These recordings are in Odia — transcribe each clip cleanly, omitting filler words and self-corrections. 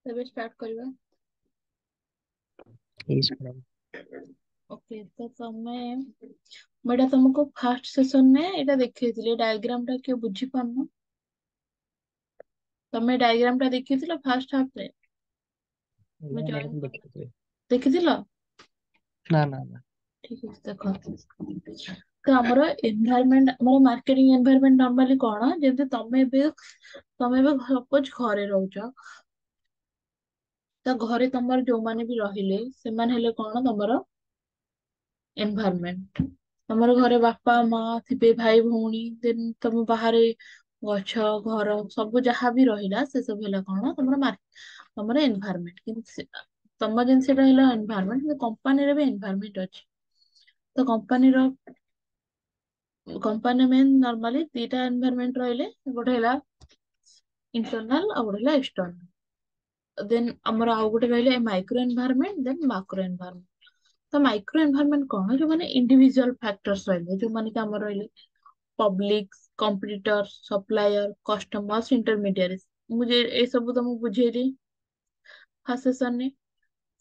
तबे स्टार्ट करबा। Yes, madam. ओके तो तमे मैं तुमको फास्ट सेशन में एटा देखैथिले डायग्राम टा के बुझी पानो। तमे डायग्राम टा देखैथिलो फास्ट हाफ रे मैं ना जॉइन मैडम करला देखिए। देखैथिलो। ना ना ना। ठीक है देखो तो हमरो एनवायरनमेंट हमरो मार्केटिंग एनवायरनमेंट नॉर्मली कोन जेते तमे भी सपोज घरे रहउछ तो घरे तमर जो माने भी रहिले से माने हेले कोन तमरो एनवायरनमेंट। तमर घरे बापा माँ थिबे भाई भौणी देन तम बाहरे गछ घर सब जहाँ भी रहिला से सब ହେଲା କଣ ତମର ଏनवायरनमेंट କିନ୍ତୁ ତମ ଜିନିଷଟା ହେଲା ଏनवायरनमेंट କିନ୍ତୁ कंपनी रे भी एनवायरनमेंट ଅଛି। ତ कंपनी में नॉर्मली दीटा एनवायरनमेंट रहिले गोटे ହେଲା इंटरनल और गोटे ହେଲା एक्सटर्नल देन हमर आउ गोटे रहिले micro environment then macro environment. तो माइक्रो एनवायरनमेंट कौन जो माने इंडिविजुअल फैक्टर्स रहिले जो माने कि हमर रहिले public competitor supplier customers intermediaries मुझे ये सब तो मुझे बुझेली फास्ट सेशन ने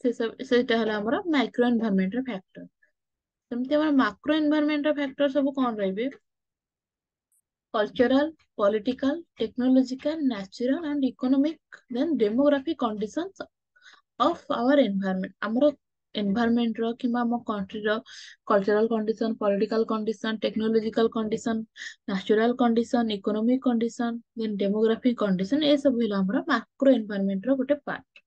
से सब सेटा होला हमर माइक्रो एनवायरनमेंट रे फैक्टर। सेमति हमर मैक्रो एनवायरनमेंट रे फैक्टर सब कौन रहिबे cultural, political, technological, natural and economic then demographic conditions of our environment। ଆମର environment ର କିମ୍ବା ଆମ country ର cultural condition, political condition, technological condition, natural condition, economic condition, then demographic condition ଏ ସବୁ ହେଲା ଆମର macro environment ର ଗୋଟେ part।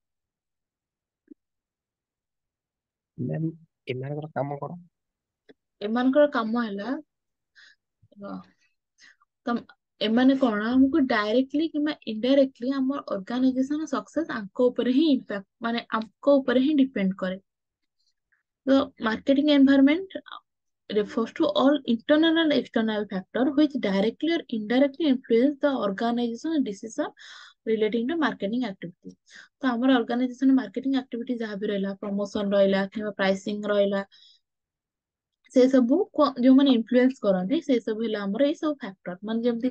ମ୍ୟାମ୍ ଏମାନଙ୍କର କାମ କଣ? ଏମାନଙ୍କର କାମ ହେଲା ତମ ଏମାନେ କଣ ଆମକୁ ଡାଇରେକ୍ଟଲି କିମ୍ବା ଇନଡାଇରେକ୍ଟଲି ଆମ ଅର୍ଗାନାଇଜେସନ ସକ୍ସେସ ଆଙ୍କ ଉପରେ ହିଁ ଇମ୍ପାକ୍ଟ ମାନେ ଆଙ୍କ ଉପରେ ହିଁ ଡିପେଣ୍ଡ କରେ। ତ marketing ଏନଭାयरनमेंट refers to all internal and external factor which directly or indirectly influence the organization decision relating to marketing activity। ତ ଆମର ଅର୍ଗାନାଇଜେସନ ମାର୍କେଟିଂ ଆକ୍ଟିଭିଟି ଯାହା ବି ରହିଲା ପ୍ରମୋସନ ରହିଲା କିମ୍ବା ପ୍ରାଇସିଂ ରହିଲା ସେ ସବୁ ଯୋଉମାନେ ଇନଫ୍ଲୁଏନ୍ସ କରନ୍ତି ସେ ସବୁ ହେଲା ଆମର ଏଇ ସବୁ ଫ୍ୟାକ୍ଟର ମାନେ ଯେମିତି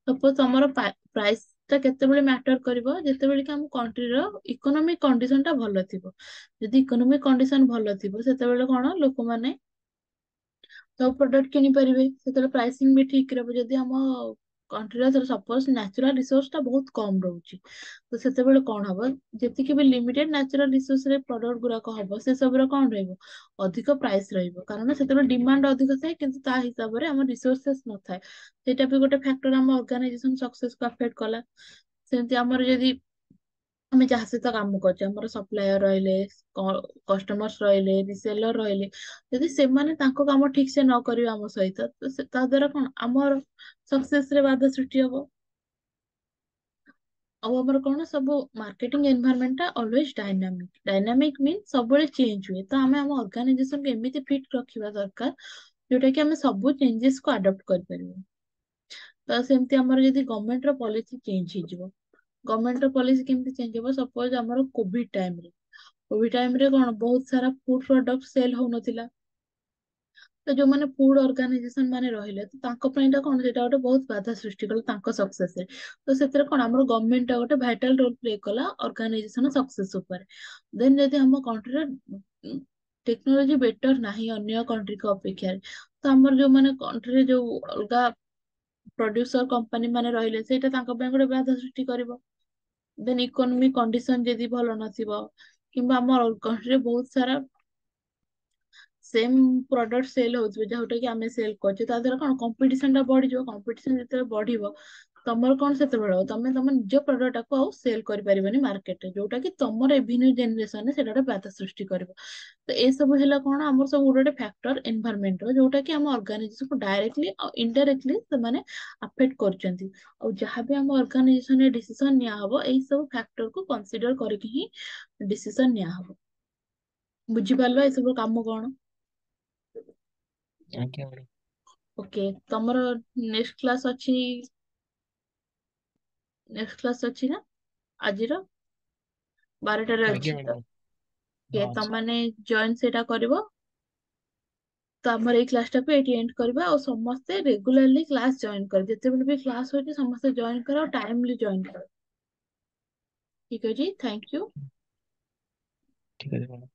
ସପୋଜ ତମର ପ୍ରାଇସ୍ ଟା କେତେବେଳେ ମ୍ୟାଟର କରିବ ଯେତେବେଳେ କି ଆମ କଣ୍ଟ୍ରିର ଇକୋନୋମିକ କଣ୍ଡିସନ ଟା ଭଲ ଥିବ। ଯଦି ଇକୋନୋମିକ କଣ୍ଡିସନ ଭଲ ଥିବ ସେତେବେଳେ କଣ ଲୋକମାନେ ସବୁ ପ୍ରଡକ୍ଟ କିଣିପାରିବେ ସେତେବେଳେ ପ୍ରାଇସିଂ ବି ଠିକ ରହିବ। ଯଦି ଆମ କଣ୍ଟ୍ରିର ସପୋଜ ନ୍ୟାଚୁରାଲ ରିସୋର୍ସ ଟା ବହୁତ କମ ରହୁଛି ତ ସେତେବେଳେ କଣ ହବ ଯେତିକି ବି ଲିମିଟେଡ ନ୍ୟାଚୁରାଲ ରିସୋର୍ସ ରେ ପ୍ରଡକ୍ଟ ଗୁଡାକ ହବ ସେ ସବୁର କଣ ରହିବ ଅଧିକ ପ୍ରାଇସ୍ ରହିବ କାରଣ ସେତେବେଳେ ଡିମାଣ୍ଡ ଅଧିକ ଥାଏ କିନ୍ତୁ ତା ହିସାବରେ ଆମ ରିସୋର୍ସେସ୍ ନଥାଏ। ସେଇଟା ବି ଗୋଟେ ଫ୍ୟାକ୍ଟର ଆମ ଅର୍ଗାନାଇଜେସନ ସକ୍ସେସକୁ ଆଫେକ୍ଟ କଲା। ସେମିତି ଆମର ଯଦି ଆମେ ଯାହା ସହିତ କାମ କରୁଛେ ଆମର ସପ୍ଲାୟର ରହିଲେ କଷ୍ଟମର୍ସ ରହିଲେ ରିସେଲର ରହିଲେ ଯଦି ସେମାନେ ତାଙ୍କ କାମ ଠିକ ସେ ନ କରିବେ ଆମ ସହିତ ତ ତା ଦ୍ଵାରା କଣ ଆମର ସକ୍ସେସ ରେ ବାଧା ସୃଷ୍ଟି ହବ। ଆଉ ଆମର କଣ ସବୁ ମାର୍କେଟିଂ ଏନଭାୟରନମେଣ୍ଟ ଟା ଅଲୱେଜ ଡାଇନାମିକ ଡାଇନାମିକ ମିନ୍ ସବୁବେଳେ ଚେଞ୍ଜ ହୁଏ ତ ଆମେ ଆମ ଅର୍ଗାନାଇଜେସନକୁ ଏମିତି ଫିଟ୍ ରଖିବା ଦରକାର ଯୋଉଟା କି ଆମେ ସବୁ ଚେଞ୍ଜେସ କୁ ଆଡପ୍ଟ କରିପାରିବୁ। ତ ସେମିତି ଆମର ଯଦି ଗଭର୍ଣମେଣ୍ଟ ର ପଲିସି ଚେଞ୍ଜ ହେଇଯିବ ଗଭର୍ଣମେଣ୍ଟ ର ପଲିସି କେମିତି ଚେଞ୍ଜ ହବ ସପୋଜ ଆମର କୋଭିଡ ଟାଇମରେ କଣ ବହୁତ ସାରା ଫୁଡ ପ୍ରଡକ୍ଟ ସେଲ ହଉନଥିଲା ତ ଯୋଉମାନେ ଫୁଡ ଅର୍ଗାନାଇଜେସନ ମାନେ ରହିଲେ ତ ତାଙ୍କ ପାଇଁ ଟା କଣ ସେଇଟା ଗୋଟେ ବହୁତ ବାଧା ସୃଷ୍ଟି କଲା ତାଙ୍କ ସକ୍ସେସରେ। ତ ସେଥିରେ କଣ ଆମର ଗଭର୍ଣମେଣ୍ଟ ଟା ଗୋଟେ ଭାଇଟାଲ ରୋଲ ପ୍ଲେ କଲା ଅର୍ଗାନାଇଜେସନ ସକ୍ସେସ ଉପରେ। ଦେନ ଯଦି ଆମ କଣ୍ଟ୍ରିରେ ଟେକ୍ନୋଲୋଜି ବେଟର ନାହିଁ ଅନ୍ୟ କଣ୍ଟ୍ରି ଅପେକ୍ଷାରେ ତ ଆମର ଯୋଉମାନେ କଣ୍ଟ୍ରିରେ ଯୋଉ ଅଲଗା ପ୍ରଡ୍ୟୁସର କମ୍ପାନୀ ମାନେ ରହିଲେ ସେଇଟା ତାଙ୍କ ପାଇଁ ଗୋଟେ ବାଧା ସୃଷ୍ଟି କରିବ। ଦେନ ଇକୋନୋମିକ କଣ୍ଡିସନ ଯଦି ଭଲ ନଥିବ କିମ୍ବା ଆମ କଣ୍ଟ୍ରିରେ ବହୁତ ସାରା ସେମ ପ୍ରଡକ୍ଟ ସେଲ ହଉଥିବ ଯୋଉଟା କି ଆମେ ସେଲ କରୁଛେ ତା ଦ୍ଵାରା କଣ କମ୍ପିଟିସନ ଟା ବଢିଯିବ କମ୍ପିଟିସନ ଯେତେବେଳେ ବଢିବ ତମର କଣ ସେତେବେଳେ ହବ ତମେ ତମ ନିଜ ପ୍ରଡକ୍ଟ ଟାକୁ ଆଉ ସେଲ କରିପାରିବନି ମାର୍କେଟରେ ଯୋଉଟା କି ତମର ରେଭିନ୍ୟୁ ଜେନେରେସନରେ ସେଇଟା ଗୋଟେ ବାଧା ସୃଷ୍ଟି କରିବ। ତ ଏସବୁ ହେଲା କଣ ଆମର ସବୁ ଗୋଟେ ଗୋଟେ ଫ୍ୟାକ୍ଟର ଏନଭାରମେଣ୍ଟ ର ଯୋଉଟା କି ଆମ ଅର୍ଗାନାଇଜେସନକୁ ଡାଇରେକ୍ଟଲି ଆଉ ଇନଡାଇରେକ୍ଟଲି ସେମାନେ ଆଫେକ୍ଟ କରୁଛନ୍ତି। ଆଉ ଯାହାବି ଆମ ଅର୍ଗାନାଇଜେସନରେ ଡିସିସନ ନିଆହବ ଏଇ ସବୁ ଫ୍ୟାକ୍ଟରକୁ କନସିଡର କରିକି ହିଁ ଡିସିସନ ନିଆହବ। ବୁଝିପାରିଲ ଏସବୁ କାମ କଣ? ଆଜ୍ଞା ମ୍ୟାଡ଼ାମ। ଓକେ ତମର ନେକ୍ସଟ କ୍ଲାସ ଅଛି ନା ଆଜିର 12ଟାରେ ଆଜ୍ଞା ଅଛି ତ ମ୍ୟାଡ଼ାମ। କିଏ ହଁ ଅଛି। ତମମାନେ ଜଏନ୍ ସେଇଟା କରିବ। ତ ଆମର ଏଇ କ୍ଲାସ ଟାକୁ ଏଇଠି ଏଣ୍ଡ କରିବା ଆଉ ସମସ୍ତେ ରେଗୁଲାରଲି କ୍ଲାସ ଜଏନ କର ଯେତେବେଳେ ବି କ୍ଲାସ ହଉଛି ସମସ୍ତେ ଜଏନ କର ଆଉ ଟାଇମଲି ଜଏନ କର। ଠିକ ଅଛି, ଥ୍ୟାଙ୍କ ୟୁ। ଠିକ ଅଛି ମ୍ୟାଡ଼ାମ।